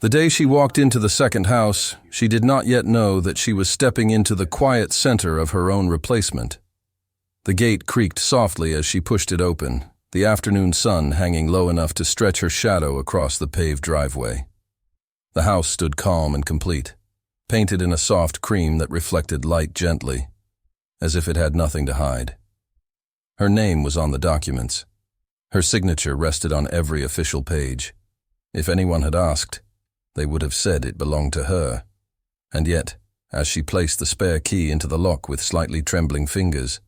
The day she walked into the second house, she did not yet know that she was stepping into the quiet center of her own replacement. The gate creaked softly as she pushed it open, the afternoon sun hanging low enough to stretch her shadow across the paved driveway. The house stood calm and complete, painted in a soft cream that reflected light gently, as if it had nothing to hide. Her name was on the documents. Her signature rested on every official page. If anyone had asked, they would have said it belonged to her. And yet, as she placed the spare key into the lock with slightly trembling fingers,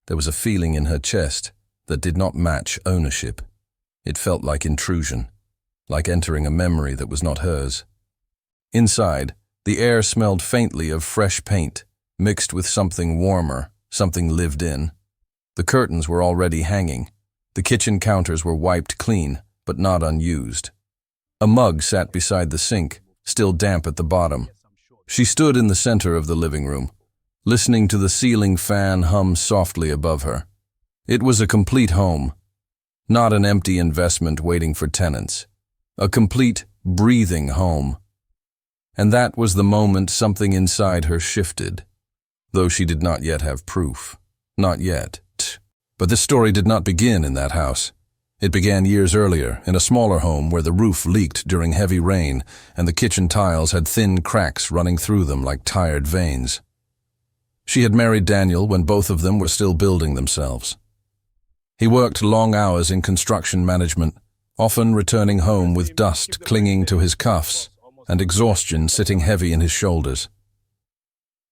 there was a feeling in her chest that did not match ownership. It felt like intrusion, like entering a memory that was not hers. Inside, the air smelled faintly of fresh paint, mixed with something warmer, something lived in. The curtains were already hanging. The kitchen counters were wiped clean, but not unused. A mug sat beside the sink, still damp at the bottom. She stood in the center of the living room, listening to the ceiling fan hum softly above her. It was a complete home, not an empty investment waiting for tenants. A complete, breathing home. And that was the moment something inside her shifted, though she did not yet have proof. Not yet. But this story did not begin in that house. It began years earlier, in a smaller home where the roof leaked during heavy rain and the kitchen tiles had thin cracks running through them like tired veins. She had married Daniel when both of them were still building themselves. He worked long hours in construction management, often returning home with dust clinging to his cuffs and exhaustion sitting heavy in his shoulders.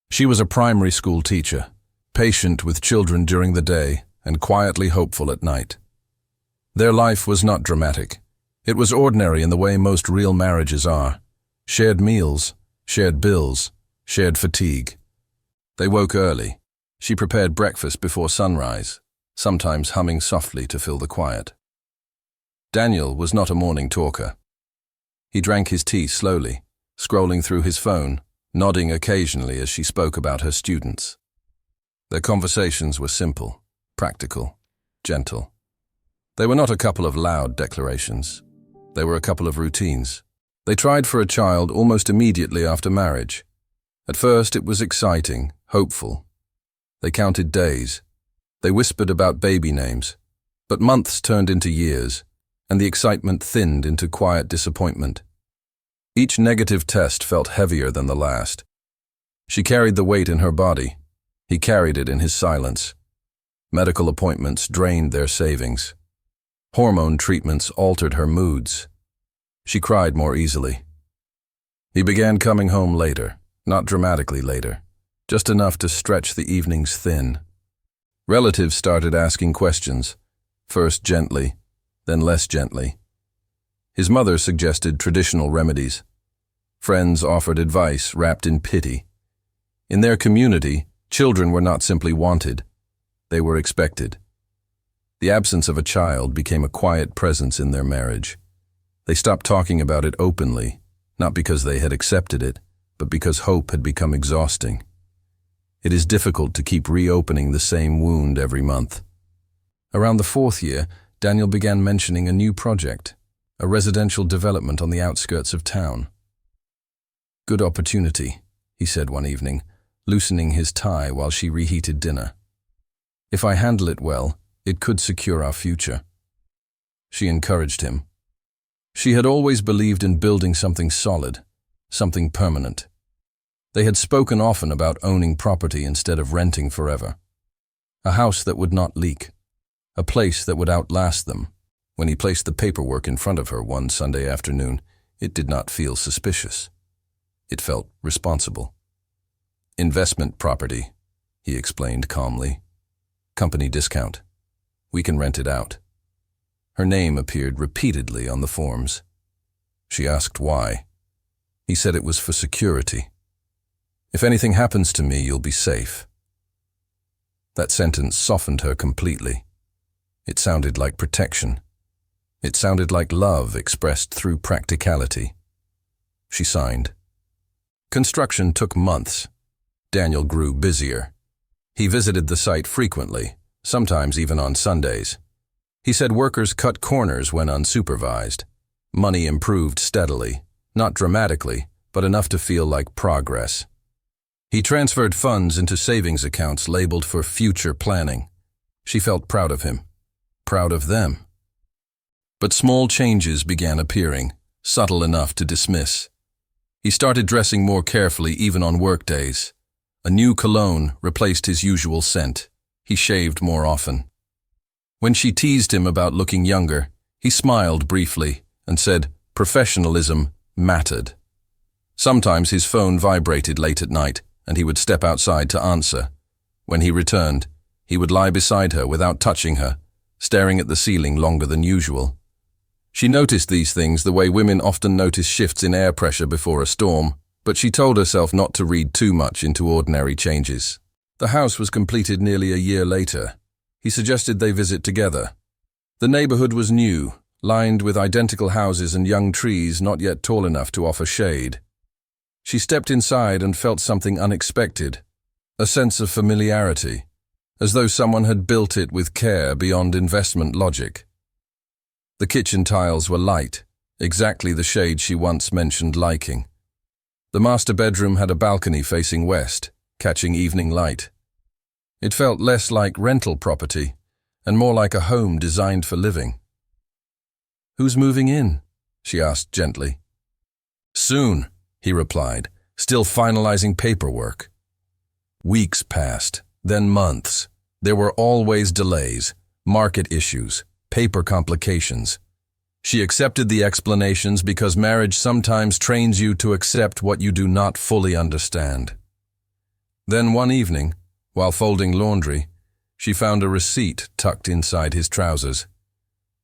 She was a primary school teacher, patient with children during the day and quietly hopeful at night. Their life was not dramatic. It was ordinary in the way most real marriages are. Shared meals, shared bills, shared fatigue. They woke early. She prepared breakfast before sunrise, sometimes humming softly to fill the quiet. Daniel was not a morning talker. He drank his tea slowly, scrolling through his phone, nodding occasionally as she spoke about her students. Their conversations were simple, practical, gentle. They were not a couple of loud declarations. They were a couple of routines. They tried for a child almost immediately after marriage. At first it was exciting, hopeful. They counted days. They whispered about baby names. But months turned into years, and the excitement thinned into quiet disappointment. Each negative test felt heavier than the last. She carried the weight in her body. He carried it in his silence. Medical appointments drained their savings. Hormone treatments altered her moods. She cried more easily. He began coming home later, not dramatically later, just enough to stretch the evenings thin. Relatives started asking questions, first gently, then less gently. His mother suggested traditional remedies. Friends offered advice wrapped in pity. In their community, children were not simply wanted, they were expected. The absence of a child became a quiet presence in their marriage. They stopped talking about it openly, not because they had accepted it, but because hope had become exhausting. It is difficult to keep reopening the same wound every month. Around the fourth year, Daniel began mentioning a new project, a residential development on the outskirts of town. "Good opportunity," he said one evening, loosening his tie while she reheated dinner. "If I handle it well, it could secure our future." She encouraged him. She had always believed in building something solid, something permanent. They had spoken often about owning property instead of renting forever. A house that would not leak. A place that would outlast them. When he placed the paperwork in front of her one Sunday afternoon, it did not feel suspicious. It felt responsible. "Investment property," he explained calmly. "Company discount. We can rent it out." Her name appeared repeatedly on the forms. She asked why. He said it was for security. "If anything happens to me, you'll be safe." That sentence softened her completely. It sounded like protection. It sounded like love expressed through practicality. She signed. Construction took months. Daniel grew busier. He visited the site frequently, sometimes even on Sundays. He said workers cut corners when unsupervised. Money improved steadily, not dramatically, but enough to feel like progress. He transferred funds into savings accounts labeled for future planning. She felt proud of him, proud of them. But small changes began appearing, subtle enough to dismiss. He started dressing more carefully even on work days. A new cologne replaced his usual scent. He shaved more often. When she teased him about looking younger, he smiled briefly and said professionalism mattered. Sometimes his phone vibrated late at night, and he would step outside to answer. When he returned, he would lie beside her without touching her, staring at the ceiling longer than usual. She noticed these things the way women often notice shifts in air pressure before a storm, but she told herself not to read too much into ordinary changes. The house was completed nearly a year later. He suggested they visit together. The neighborhood was new, lined with identical houses and young trees not yet tall enough to offer shade. She stepped inside and felt something unexpected, a sense of familiarity, as though someone had built it with care beyond investment logic. The kitchen tiles were light, exactly the shade she once mentioned liking. The master bedroom had a balcony facing west, catching evening light. It felt less like rental property and more like a home designed for living. "Who's moving in?" she asked gently. "Soon," he replied, still finalizing paperwork. Weeks passed, then months. There were always delays, market issues, paper complications. She accepted the explanations because marriage sometimes trains you to accept what you do not fully understand. Then one evening, while folding laundry, she found a receipt tucked inside his trousers.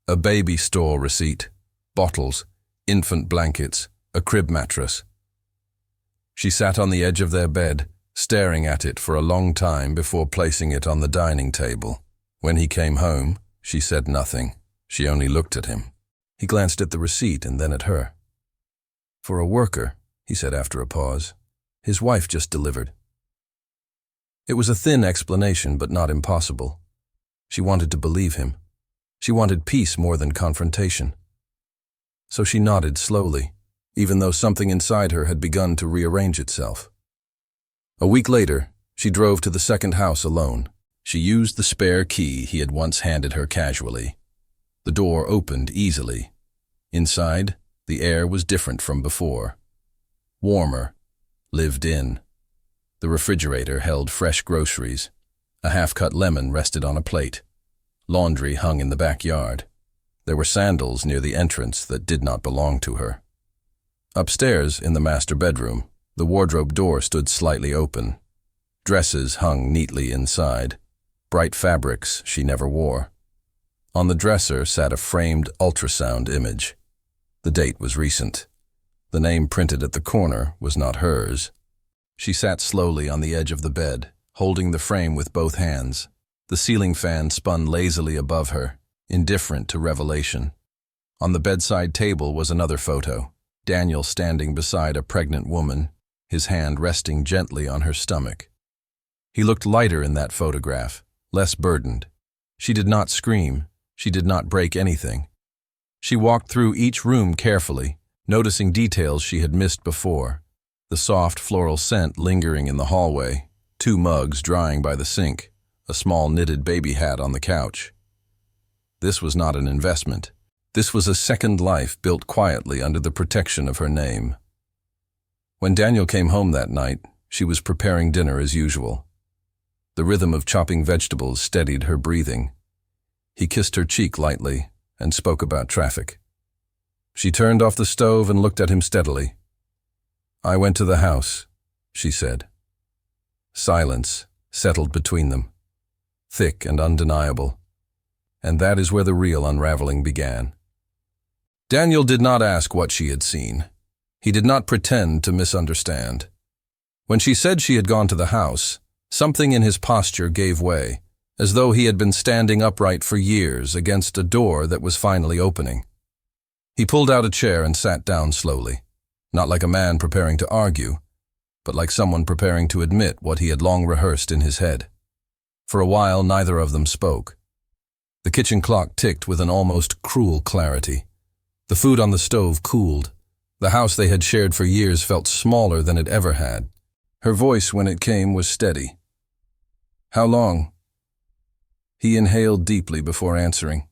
A baby store receipt, bottles, infant blankets, a crib mattress. She sat on the edge of their bed, staring at it for a long time before placing it on the dining table. When he came home, she said nothing. She only looked at him. He glanced at the receipt and then at her. "For a worker," he said after a pause. "His wife just delivered." It was a thin explanation, but not impossible. She wanted to believe him. She wanted peace more than confrontation. So she nodded slowly, even though something inside her had begun to rearrange itself. A week later, she drove to the second house alone. She used the spare key he had once handed her casually. The door opened easily. Inside, the air was different from before. Warmer, lived in. The refrigerator held fresh groceries. A half-cut lemon rested on a plate. Laundry hung in the backyard. There were sandals near the entrance that did not belong to her. Upstairs, in the master bedroom, the wardrobe door stood slightly open. Dresses hung neatly inside. Bright fabrics she never wore. On the dresser sat a framed ultrasound image. The date was recent. The name printed at the corner was not hers. She sat slowly on the edge of the bed, holding the frame with both hands. The ceiling fan spun lazily above her, indifferent to revelation. On the bedside table was another photo, Daniel standing beside a pregnant woman, his hand resting gently on her stomach. He looked lighter in that photograph, less burdened. She did not scream. She did not break anything. She walked through each room carefully, noticing details she had missed before. The soft floral scent lingering in the hallway, 2 mugs drying by the sink, a small knitted baby hat on the couch. This was not an investment. This was a second life built quietly under the protection of her name. When Daniel came home that night, she was preparing dinner as usual. The rhythm of chopping vegetables steadied her breathing. He kissed her cheek lightly and spoke about traffic. She turned off the stove and looked at him steadily. "I went to the house," she said. Silence settled between them, thick and undeniable. And that is where the real unraveling began. Daniel did not ask what she had seen. He did not pretend to misunderstand. When she said she had gone to the house, something in his posture gave way, as though he had been standing upright for years against a door that was finally opening. He pulled out a chair and sat down slowly, not like a man preparing to argue, but like someone preparing to admit what he had long rehearsed in his head. For a while, neither of them spoke. The kitchen clock ticked with an almost cruel clarity. The food on the stove cooled. The house they had shared for years felt smaller than it ever had. Her voice, when it came, was steady. "How long?" He inhaled deeply before answering.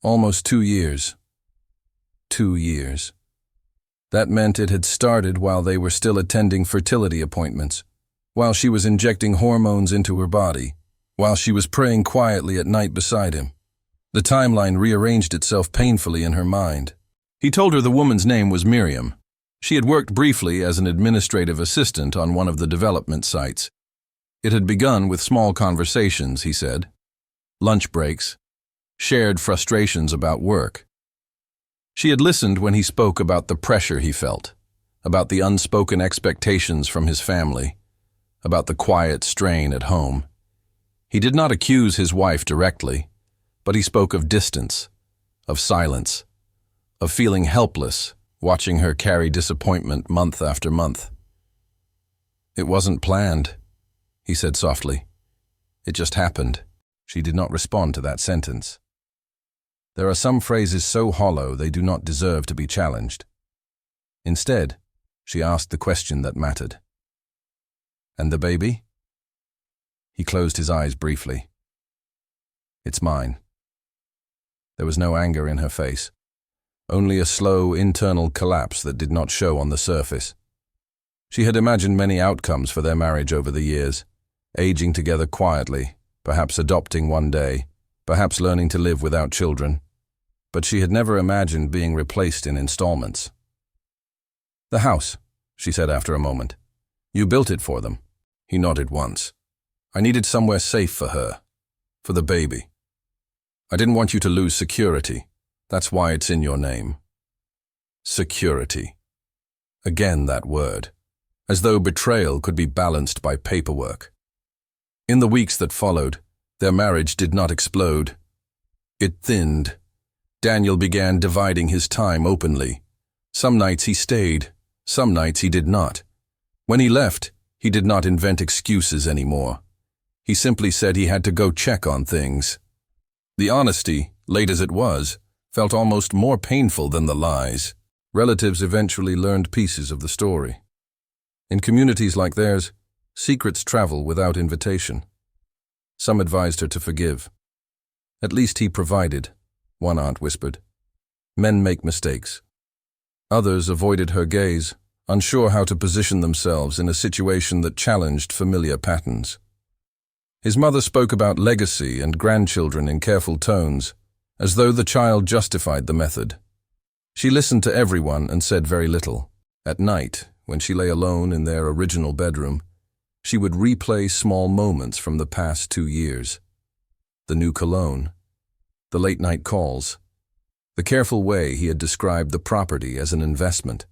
"Almost 2 years." 2 years. That meant it had started while they were still attending fertility appointments, while she was injecting hormones into her body, while she was praying quietly at night beside him. The timeline rearranged itself painfully in her mind. He told her the woman's name was Miriam. She had worked briefly as an administrative assistant on one of the development sites. It had begun with small conversations, he said. Lunch breaks. Shared frustrations about work. She had listened when he spoke about the pressure he felt, about the unspoken expectations from his family, about the quiet strain at home. He did not accuse his wife directly, but he spoke of distance, of silence, of feeling helpless, watching her carry disappointment month after month. "It wasn't planned," he said softly. "It just happened." She did not respond to that sentence. There are some phrases so hollow they do not deserve to be challenged. Instead, she asked the question that mattered. "And the baby?" He closed his eyes briefly. "It's mine." There was no anger in her face, only a slow internal collapse that did not show on the surface. She had imagined many outcomes for their marriage over the years, aging together quietly, perhaps adopting one day, perhaps learning to live without children, but she had never imagined being replaced in installments. "The house," she said after a moment. "You built it for them." He nodded once. "I needed somewhere safe for her, for the baby. I didn't want you to lose security. That's why it's in your name." Security. Again that word, as though betrayal could be balanced by paperwork. In the weeks that followed, their marriage did not explode. It thinned. Daniel began dividing his time openly. Some nights he stayed, some nights he did not. When he left, he did not invent excuses anymore. He simply said he had to go check on things. The honesty, late as it was, felt almost more painful than the lies. Relatives eventually learned pieces of the story. In communities like theirs, secrets travel without invitation. Some advised her to forgive. "At least he provided," one aunt whispered. "Men make mistakes." Others avoided her gaze, unsure how to position themselves in a situation that challenged familiar patterns. His mother spoke about legacy and grandchildren in careful tones, as though the child justified the method. She listened to everyone and said very little. At night, when she lay alone in their original bedroom, she would replay small moments from the past 2 years. The new cologne, the late-night calls, the careful way he had described the property as an investment.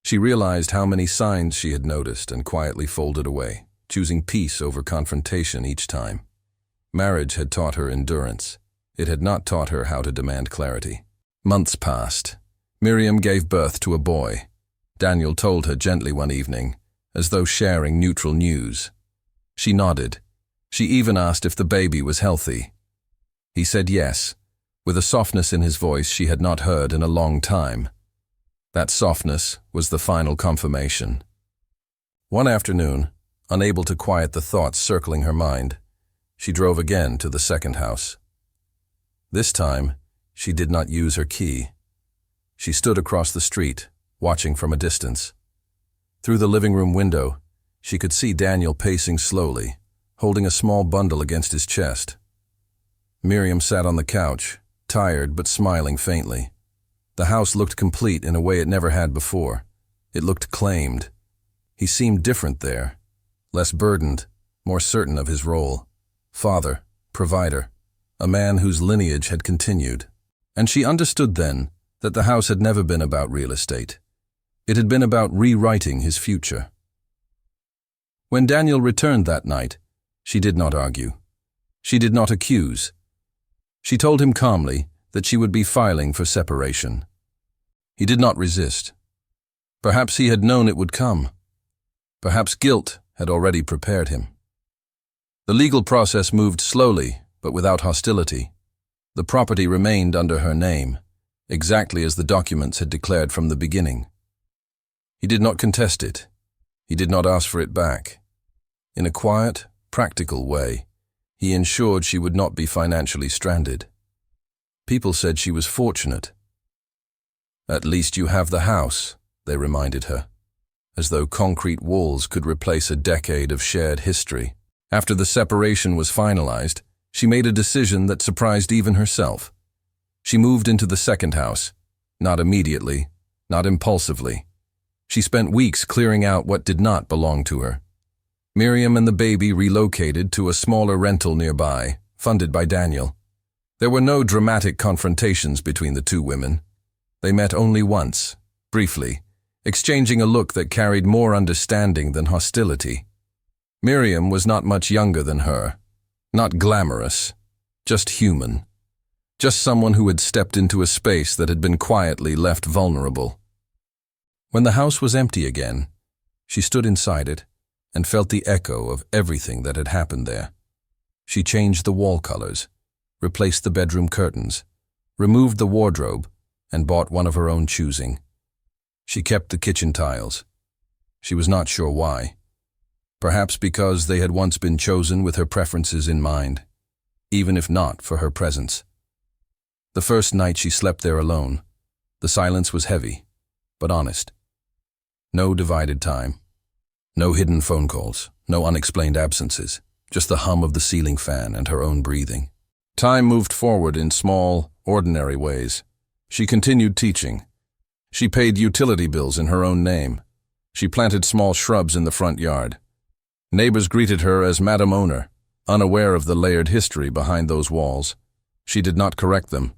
She realized how many signs she had noticed and quietly folded away, choosing peace over confrontation each time. Marriage had taught her endurance. It had not taught her how to demand clarity. Months passed. Miriam gave birth to a boy. Daniel told her gently one evening, as though sharing neutral news. She nodded. She even asked if the baby was healthy. He said yes, with a softness in his voice she had not heard in a long time. That softness was the final confirmation. One afternoon, unable to quiet the thoughts circling her mind, she drove again to the second house. This time, she did not use her key. She stood across the street, watching from a distance. Through the living room window, she could see Daniel pacing slowly, holding a small bundle against his chest. Miriam sat on the couch, tired but smiling faintly. The house looked complete in a way it never had before. It looked claimed. He seemed different there, less burdened, more certain of his role. Father, provider, a man whose lineage had continued. And she understood then that the house had never been about real estate. It had been about rewriting his future. When Daniel returned that night, she did not argue. She did not accuse. She told him calmly that she would be filing for separation. He did not resist. Perhaps he had known it would come. Perhaps guilt had already prepared him. The legal process moved slowly, but without hostility. The property remained under her name. exactly as the documents had declared from the beginning. He did not contest it. He did not ask for it back. In a quiet, practical way, he ensured she would not be financially stranded. People said she was fortunate. "At least you have the house," they reminded her, as though concrete walls could replace a decade of shared history. After the separation was finalized, she made a decision that surprised even herself. She moved into the second house, not immediately, not impulsively. She spent weeks clearing out what did not belong to her. Miriam and the baby relocated to a smaller rental nearby, funded by Daniel. There were no dramatic confrontations between the two women. They met only once, briefly, exchanging a look that carried more understanding than hostility. Miriam was not much younger than her, not glamorous, just human. Just someone who had stepped into a space that had been quietly left vulnerable. When the house was empty again, she stood inside it and felt the echo of everything that had happened there. She changed the wall colors, replaced the bedroom curtains, removed the wardrobe, and bought one of her own choosing. She kept the kitchen tiles. She was not sure why. Perhaps because they had once been chosen with her preferences in mind, even if not for her presence. The first night she slept there alone, the silence was heavy, but honest. No divided time. No hidden phone calls, no unexplained absences, just the hum of the ceiling fan and her own breathing. Time moved forward in small, ordinary ways. She continued teaching. She paid utility bills in her own name. She planted small shrubs in the front yard. Neighbors greeted her as Madam Owner, unaware of the layered history behind those walls. She did not correct them.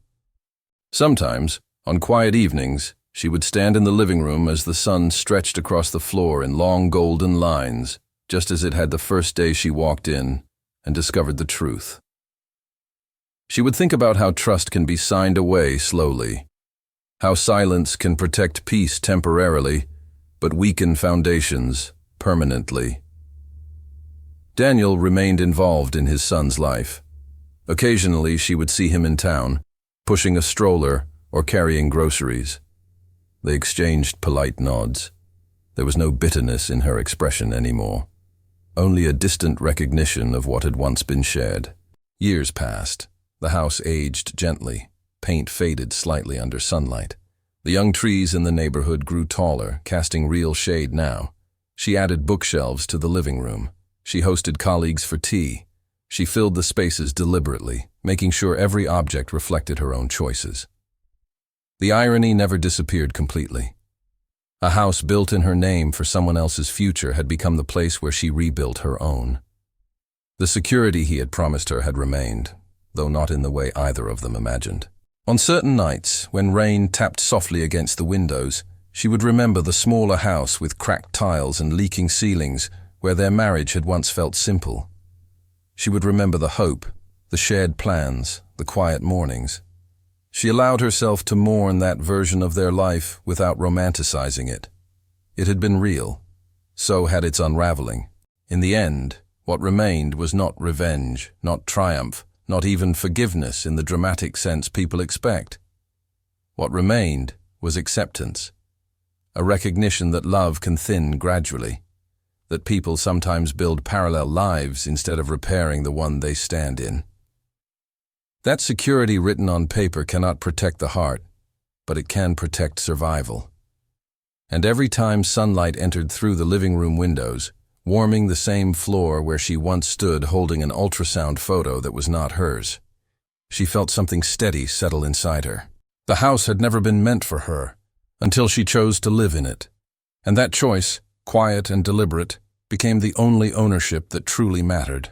Sometimes, on quiet evenings, she would stand in the living room as the sun stretched across the floor in long golden lines, just as it had the first day she walked in and discovered the truth. She would think about how trust can be signed away slowly, how silence can protect peace temporarily, but weaken foundations permanently. Daniel remained involved in his son's life. Occasionally she would see him in town, pushing a stroller or carrying groceries. They exchanged polite nods. There was no bitterness in her expression anymore, only a distant recognition of what had once been shared. Years passed. The house aged gently. Paint faded slightly under sunlight. The young trees in the neighborhood grew taller, casting real shade now. She added bookshelves to the living room. She hosted colleagues for tea. She filled the spaces deliberately, making sure every object reflected her own choices. The irony never disappeared completely. A house built in her name for someone else's future had become the place where she rebuilt her own. The security he had promised her had remained, though not in the way either of them imagined. On certain nights, when rain tapped softly against the windows, she would remember the smaller house with cracked tiles and leaking ceilings where their marriage had once felt simple. She would remember the hope, the shared plans, the quiet mornings. She allowed herself to mourn that version of their life without romanticizing it. It had been real. So had its unraveling. In the end, what remained was not revenge, not triumph, not even forgiveness in the dramatic sense people expect. What remained was acceptance, a recognition that love can thin gradually, that people sometimes build parallel lives instead of repairing the one they stand in. That security written on paper cannot protect the heart, but it can protect survival. And every time sunlight entered through the living room windows, warming the same floor where she once stood holding an ultrasound photo that was not hers, she felt something steady settle inside her. The house had never been meant for her, until she chose to live in it. And that choice, quiet and deliberate, became the only ownership that truly mattered.